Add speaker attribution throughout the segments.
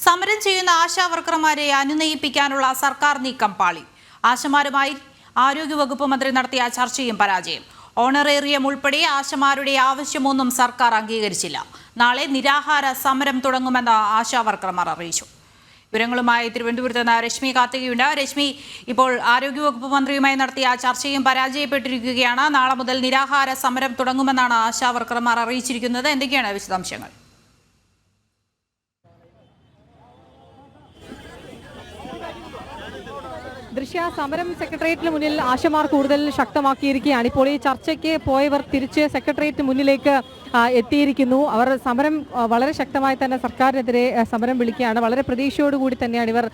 Speaker 1: സമരം ചെയ്യുന്ന ആശാവർക്കർമാരെ അനുനയിപ്പിക്കാനുള്ള സർക്കാർ നീക്കം പാളി. ആശമാരുമായി ആരോഗ്യവകുപ്പ് മന്ത്രി നടത്തിയ ചർച്ചയും പരാജയം. ഓണറേറിയം ഉൾപ്പെടെ ആശമാരുടെ ആവശ്യമൊന്നും സർക്കാർ അംഗീകരിച്ചില്ല. നാളെ നിരാഹാര സമരം തുടങ്ങുമെന്ന് ആശാവർക്കർമാർ അറിയിച്ചു. വിവരങ്ങളുമായി തിരുവനന്തപുരത്ത് നിന്ന് രശ്മി കാർത്തികയുണ്ട്. രശ്മി, ഇപ്പോൾ ആരോഗ്യവകുപ്പ് മന്ത്രിയുമായി നടത്തിയ ചർച്ചയും പരാജയപ്പെട്ടിരിക്കുകയാണ്. നാളെ മുതൽ നിരാഹാര സമരം തുടങ്ങുമെന്നാണ് ആശാവർക്കർമാർ അറിയിച്ചിരിക്കുന്നത്. എന്തൊക്കെയാണ് വിശദാംശങ്ങൾ?
Speaker 2: ദൃശ്യ സമരം സെക്രട്ടേറിയറ്റിന് മുന്നിൽ ആശമാർ കൂടുതൽ ശക്തമാക്കിയിരിക്കുകയാണ്. ഇപ്പോൾ ഈ ചർച്ചയ്ക്ക് പോയവർ തിരിച്ച് സെക്രട്ടേറിയറ്റിന് മുന്നിലേക്ക് എത്തിയിരിക്കുന്നു. അവർ സമരം വളരെ ശക്തമായി തന്നെ സർക്കാരിനെതിരെ സമരം വിളിക്കുകയാണ്. വളരെ പ്രതീക്ഷയോടുകൂടി തന്നെയാണ് ഇവർ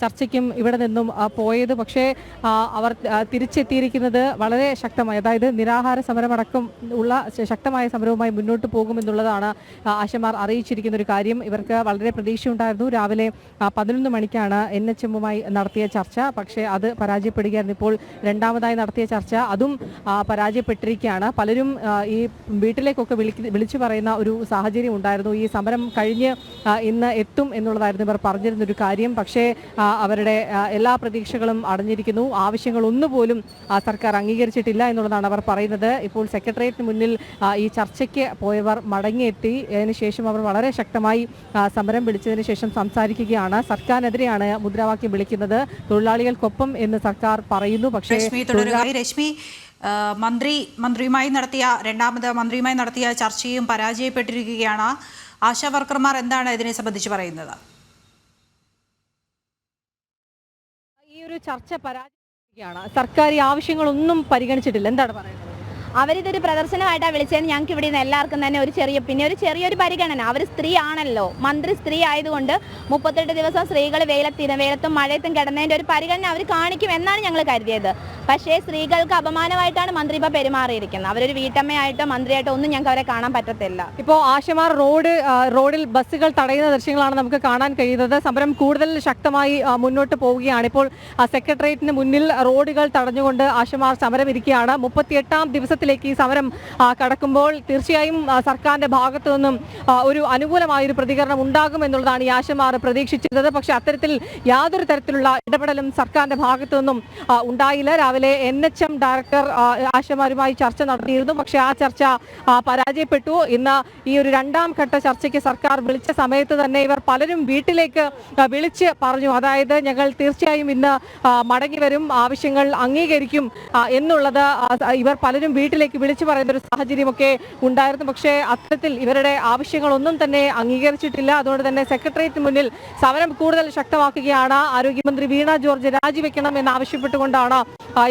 Speaker 2: ചർച്ചയ്ക്കും ഇവിടെ നിന്നും പോയത്. പക്ഷേ അവർ തിരിച്ചെത്തിയിരിക്കുന്നത് വളരെ ശക്തമായി, അതായത് നിരാഹാര സമരമടക്കം ഉള്ള ശക്തമായ സമരവുമായി മുന്നോട്ട് പോകുമെന്നുള്ളതാണ് ആശമാർ അറിയിച്ചിരിക്കുന്ന ഒരു കാര്യം. ഇവർക്ക് വളരെ പ്രതീക്ഷയുണ്ടായിരുന്നു. രാവിലെ 11 മണിക്കാണ് NHM-മായി നടത്തിയ ചർച്ച. പക്ഷേ അത് പരാജയപ്പെടുകയായിരുന്നു. ഇപ്പോൾ രണ്ടാമതായി നടത്തിയ ചർച്ച അതും പരാജയപ്പെട്ടിരിക്കുകയാണ്. പലരും ഈ വീട്ടിലേക്കൊക്കെ വിളിച്ചു പറയുന്ന ഒരു സാഹചര്യം ഉണ്ടായിരുന്നു. ഈ സമരം കഴിഞ്ഞ് ഇന്ന് എത്തും എന്നുള്ളതായിരുന്നു ഇവർ പറഞ്ഞിരുന്നൊരു കാര്യം. പക്ഷേ അവരുടെ എല്ലാ പ്രതീക്ഷകളും അടഞ്ഞിരിക്കുന്നു. ആവശ്യങ്ങൾ ഒന്നുപോലും സർക്കാർ അംഗീകരിച്ചിട്ടില്ല എന്നുള്ളതാണ് അവർ പറയുന്നത്. ഇപ്പോൾ സെക്രട്ടേറിയറ്റിന് മുന്നിൽ ഈ ചർച്ചയ്ക്ക് പോയവർ മടങ്ങിയെത്തി. അതിനുശേഷം അവർ വളരെ ശക്തമായി സമരം വിളിച്ചതിന് ശേഷം സംസാരിക്കുകയാണ്. സർക്കാരിനെതിരെയാണ് മുദ്രാവാക്യം വിളിക്കുന്നത്. തൊഴിലാളികൾക്കൊപ്പം എന്ന് സർക്കാർ പറയുന്നു. പക്ഷേ
Speaker 1: രശ്മി, മന്ത്രിയുമായി നടത്തിയ ചർച്ചയും പരാജയപ്പെട്ടിരിക്കുകയാണ്. ആശാവർക്കർമാർ എന്താണ് ഇതിനെ സംബന്ധിച്ച് പറയുന്നത്?
Speaker 2: ഈ ഒരു ചർച്ച പരാജയപ്പെടുകയാണ്. സർക്കാർ ഈ ആവശ്യങ്ങളൊന്നും പരിഗണിച്ചിട്ടില്ല. എന്താണ് പറയുന്നത്?
Speaker 3: അവരിതൊരു പ്രദർശനമായിട്ടാണ് വിളിച്ചത്. ഞങ്ങൾക്ക് ഇവിടെ നിന്ന് എല്ലാവർക്കും തന്നെ ഒരു ചെറിയൊരു പരിഗണന. അവർ സ്ത്രീ ആണല്ലോ, മന്ത്രി സ്ത്രീ ആയതുകൊണ്ട് 38 ദിവസം സ്ത്രീകൾ വെയിലത്തും മഴയത്തും കിടന്നതിൻ്റെ ഒരു പരിഗണന അവർ കാണിക്കും എന്നാണ് ഞങ്ങൾ കരുതിയത്. പക്ഷേ സ്ത്രീകൾക്ക് അപമാനമായിട്ടാണ് മന്ത്രി ഇപ്പോൾ പെരുമാറിയിരിക്കുന്നത്. അവരൊരു വീട്ടമ്മയായിട്ടോ മന്ത്രിയായിട്ടോ ഒന്നും ഞങ്ങൾക്ക് അവരെ കാണാൻ പറ്റത്തില്ല.
Speaker 2: ഇപ്പോൾ ആശമാർ റോഡിൽ ബസ്സുകൾ തടയുന്ന ദൃശ്യങ്ങളാണ് നമുക്ക് കാണാൻ കഴിയുന്നത്. സമരം കൂടുതൽ ശക്തമായി മുന്നോട്ട് പോവുകയാണ്. ഇപ്പോൾ സെക്രട്ടേറിയറ്റിന് മുന്നിൽ റോഡുകൾ തടഞ്ഞുകൊണ്ട് ആശമാർ സമരം ഇരിക്കുകയാണ്. 38ാം ദിവസത്തിലേക്ക് ഈ സമരം കടക്കുമ്പോൾ തീർച്ചയായും സർക്കാരിന്റെ ഭാഗത്തു നിന്നും ഒരു അനുകൂലമായൊരു പ്രതികരണം ഉണ്ടാകുമെന്നുള്ളതാണ് ഈ ആശമാർ പ്രതീക്ഷിച്ചിരുന്നത്. പക്ഷേ അത്തരത്തിൽ യാതൊരു തരത്തിലുള്ള ഇടപെടലും സർക്കാരിന്റെ ഭാഗത്തു നിന്നും ഉണ്ടായില്ല. രാവിലെ NHM ഡയറക്ടർ ആശമാരുമായി ചർച്ച നടത്തിയിരുന്നു. പക്ഷേ ആ ചർച്ച പരാജയപ്പെട്ടു. ഇന്ന് ഈ ഒരു രണ്ടാം ഘട്ട ചർച്ചയ്ക്ക് സർക്കാർ വിളിച്ച സമയത്ത് തന്നെ ഇവർ പലരും വീട്ടിലേക്ക് വിളിച്ച് പറഞ്ഞു, അതായത് ഞങ്ങൾ തീർച്ചയായും ഇന്ന് മടങ്ങി വരും, ആവശ്യങ്ങൾ അംഗീകരിക്കും എന്നുള്ളത് ഇവർ പലരും വീട്ടിലേക്ക് വിളിച്ചു പറയുന്ന ഒരു സാഹചര്യമൊക്കെ ഉണ്ടായിരുന്നു. പക്ഷേ അത്തരത്തിൽ ഇവരുടെ ആവശ്യങ്ങളൊന്നും തന്നെ അംഗീകരിച്ചിട്ടില്ല. അതുകൊണ്ട് തന്നെ സെക്രട്ടേറിയറ്റിന് മുന്നിൽ സമരം കൂടുതൽ ശക്തമാക്കുകയാണ്. ആരോഗ്യമന്ത്രി വീണ ജോർജ് രാജിവെക്കണം എന്നാവശ്യപ്പെട്ടുകൊണ്ടാണ്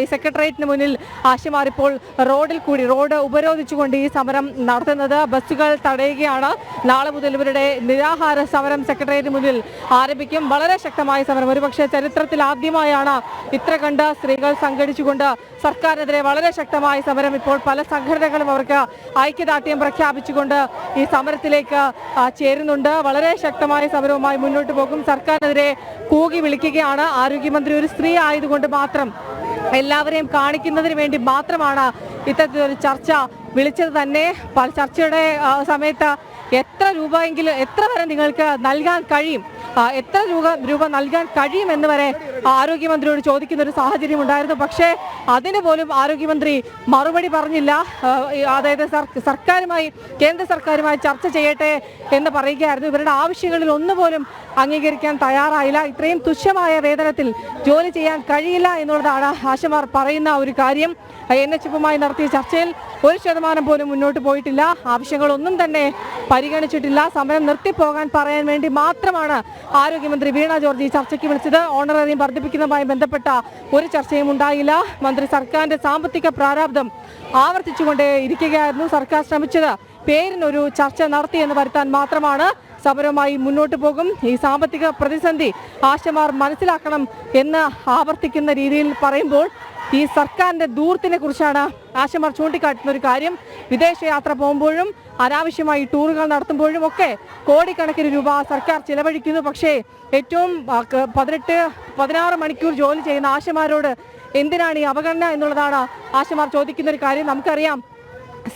Speaker 2: ഈ സെക്രട്ടേറിയറ്റിന് മുന്നിൽ ആശമാർ ഇപ്പോൾ റോഡ് ഉപരോധിച്ചുകൊണ്ട് ഈ സമരം നടത്തുന്നത്. ബസ്സുകൾ തടയുകയാണ്. നാളെ മുതൽ ഇവരുടെ നിരാഹാര സമരം സെക്രട്ടേറിയറ്റിന് മുന്നിൽ ആരംഭിക്കും. വളരെ ശക്തമായ സമരം. ഒരുപക്ഷെ ചരിത്രത്തിൽ ആദ്യമായാണ് ഇത്ര കണ്ട് സ്ത്രീകൾ സംഘടിച്ചുകൊണ്ട് സർക്കാരിനെതിരെ വളരെ ശക്തമായ സമരം. ഇപ്പോൾ പല സംഘടനകളും അവർക്ക് ഐക്യദാർഢ്യം പ്രഖ്യാപിച്ചുകൊണ്ട് ഈ സമരത്തിലേക്ക് ചേരുന്നുണ്ട്. വളരെ ശക്തമായ സമരവുമായി മുന്നോട്ട് പോകും. സർക്കാരിനെതിരെ കൂകി വിളിക്കുകയാണ്. ആരോഗ്യമന്ത്രി ഒരു സ്ത്രീ ആയതുകൊണ്ട് മാത്രം എല്ലാവരെയും കാണിക്കുന്നതിന് വേണ്ടി മാത്രമാണ് ഇത്തരത്തിലൊരു ചർച്ച വിളിച്ചത് തന്നെ. ചർച്ചയുടെ സമയത്ത് എത്ര വരെ നിങ്ങൾക്ക് നൽകാൻ കഴിയും, എത്ര രൂപ നൽകാൻ കഴിയുമെന്ന് വരെ ആരോഗ്യമന്ത്രിയോട് ചോദിക്കുന്ന ഒരു സാഹചര്യം ഉണ്ടായിരുന്നു. പക്ഷേ അതിന് പോലും ആരോഗ്യമന്ത്രി മറുപടി പറഞ്ഞില്ല. അതായത് കേന്ദ്ര സർക്കാരുമായി ചർച്ച ചെയ്യട്ടെ എന്ന് പറയുകയായിരുന്നു. ഇവരുടെ ആവശ്യങ്ങളിൽ ഒന്നുപോലും അംഗീകരിക്കാൻ തയ്യാറായില്ല. ഇത്രയും തുച്ഛമായ വേതനത്തിൽ ജോലി ചെയ്യാൻ കഴിയില്ല എന്നുള്ളതാണ് ആശമാർ പറയുന്ന ഒരു കാര്യം. NHM-മായി നടത്തിയ ചർച്ചയിൽ 1% പോലും മുന്നോട്ട് പോയിട്ടില്ല. ആവശ്യങ്ങളൊന്നും തന്നെ പരിഗണിച്ചിട്ടില്ല. സമരം നിർത്തിപ്പോകാൻ പറയാൻ വേണ്ടി മാത്രമാണ് ആരോഗ്യമന്ത്രി വീണ ജോർജ് ഈ ചർച്ചയ്ക്ക് വിളിച്ചത്. ഓണറേറിയം വർദ്ധിപ്പിക്കുന്നതുമായി ബന്ധപ്പെട്ട ഒരു ചർച്ചയും ഉണ്ടായില്ല. മന്ത്രി സർക്കാരിന്റെ സാമ്പത്തിക പ്രാരാബ്ദം ആവർത്തിച്ചുകൊണ്ടേ ഇരിക്കുകയായിരുന്നു. സർക്കാർ ശ്രമിച്ചത് പേരിനൊരു ചർച്ച നടത്തിയെന്ന് വരുത്താൻ മാത്രമാണ്. സമരവുമായി മുന്നോട്ട് പോകും. ഈ സാമ്പത്തിക പ്രതിസന്ധി ആശമാർ മനസ്സിലാക്കണം എന്ന് ആവർത്തിക്കുന്ന രീതിയിൽ പറയുമ്പോൾ ഈ സർക്കാരിന്റെ ദൂരത്തിനെ കുറിച്ചാണ് ആശമാർ ചൂണ്ടിക്കാട്ടുന്ന ഒരു കാര്യം. വിദേശയാത്ര പോകുമ്പോഴും അനാവശ്യമായി ടൂറുകൾ നടത്തുമ്പോഴും ഒക്കെ കോടിക്കണക്കിന് രൂപ സർക്കാർ ചിലവഴിക്കുന്നു. പക്ഷേ ഏറ്റവും 16 മണിക്കൂർ ജോലി ചെയ്യുന്ന ആശമാരോട് എന്തിനാണ് ഈ അവഗണന എന്നുള്ളതാണ് ആശമാർ ചോദിക്കുന്ന ഒരു കാര്യം. നമുക്കറിയാം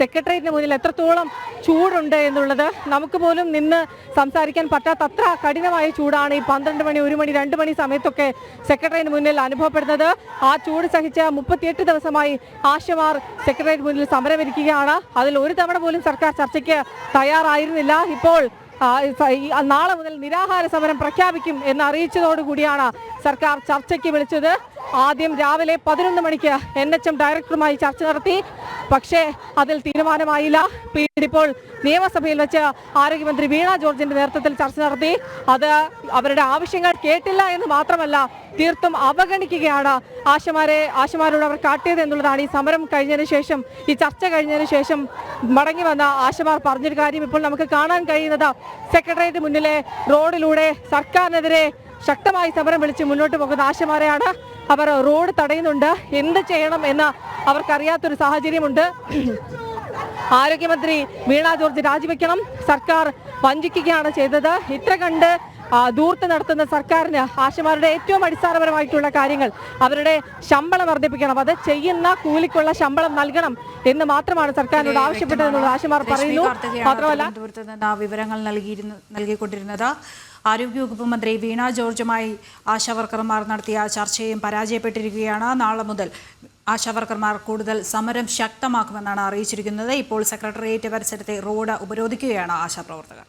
Speaker 2: സെക്രട്ടേറിയറ്റിന് മുന്നിൽ എത്രത്തോളം ചൂടുണ്ട് എന്നുള്ളത് നമുക്ക് പോലും നിന്ന് സംസാരിക്കാൻ പറ്റാത്തത്ര കഠിനമായ ചൂടാണ് ഈ 12 മണി 1 മണി 2 മണി സമയത്തൊക്കെ സെക്രട്ടേറിയറ്റിന് മുന്നിൽ അനുഭവപ്പെടുന്നത്. ആ ചൂട് സഹിച്ച 38 ദിവസമായി ആശമാർ സെക്രട്ടേറിയറ്റ് മുന്നിൽ സമരമിരിക്കുകയാണ്. അതിൽ ഒരു തവണ പോലും സർക്കാർ ചർച്ചയ്ക്ക് തയ്യാറായിരുന്നില്ല. ഇപ്പോൾ നാളെ മുതൽ നിരാഹാര സമരം പ്രഖ്യാപിക്കും എന്ന് അറിയിച്ചതോടുകൂടിയാണ് സർക്കാർ ചർച്ചയ്ക്ക് വിളിച്ചത്. ആദ്യം രാവിലെ 11 മണിക്ക് NHM ഡയറക്ടറുമായി ചർച്ച നടത്തി. പക്ഷേ അതിൽ തീരുമാനമായില്ല. പിന്നീട് ഇപ്പോൾ നിയമസഭയിൽ വെച്ച് ആരോഗ്യമന്ത്രി വീണ ജോർജിന്റെ നേതൃത്വത്തിൽ ചർച്ച നടത്തി. അത് അവരുടെ ആവശ്യങ്ങൾ കേട്ടില്ല എന്ന് മാത്രമല്ല, തീർത്തും അവഗണിക്കുകയാണ് ആശമാരോട് അവർ കാട്ടിയത് എന്നുള്ളതാണ് ഈ സമരം കഴിഞ്ഞതിന് ശേഷം, ഈ ചർച്ച കഴിഞ്ഞതിന് ശേഷം മടങ്ങി വന്ന ആശമാർ പറഞ്ഞൊരു കാര്യം. ഇപ്പോൾ നമുക്ക് കാണാൻ കഴിയുന്നത് സെക്രട്ടേറിയറ്റ് മുന്നിലെ റോഡിലൂടെ സർക്കാരിനെതിരെ ശക്തമായി സമരം വിളിച്ച് മുന്നോട്ട് പോകുന്ന ആശമാരെയാണ്. അവർ റോഡ് തടയുന്നുണ്ട്. എന്ത് ചെയ്യണം എന്ന് അവർക്കറിയാത്തൊരു സാഹചര്യമുണ്ട്. ആരോഗ്യമന്ത്രി വീണ ജോർജ് രാജിവെക്കണം, സർക്കാർ വഞ്ചിക്കുകയാണ് ചെയ്തത്. ഇത്ര കണ്ട് ദൂർത്ത് നടത്തുന്ന സർക്കാരിന് ആശമാരുടെ ഏറ്റവും അടിസ്ഥാനപരമായിട്ടുള്ള കാര്യങ്ങൾ, അവരുടെ ശമ്പളം വർദ്ധിപ്പിക്കണം, അത് ചെയ്യുന്ന കൂലിക്കുള്ള ശമ്പളം നൽകണം എന്ന് മാത്രമാണ് സർക്കാരിനോട് ആവശ്യപ്പെട്ടതെന്നുള്ളത് ആശമാർ പറയുന്നു.
Speaker 1: മാത്രമല്ല വിവരങ്ങൾ നൽകിക്കൊണ്ടിരുന്നത് ആരോഗ്യവകുപ്പ് മന്ത്രി വീണ ജോർജുമായി ആശാവർക്കർമാർ നടത്തിയ ചർച്ചയും പരാജയപ്പെട്ടിരിക്കുകയാണ്. നാളെ മുതൽ ആശാവർക്കർമാർ കൂടുതൽ സമരം ശക്തമാക്കുമെന്നാണ് അറിയിച്ചിരിക്കുന്നത്. ഇപ്പോൾ സെക്രട്ടേറിയറ്റ് പരിസരത്തെ റോഡ് ഉപരോധിക്കുകയാണ് ആശാപ്രവർത്തകർ.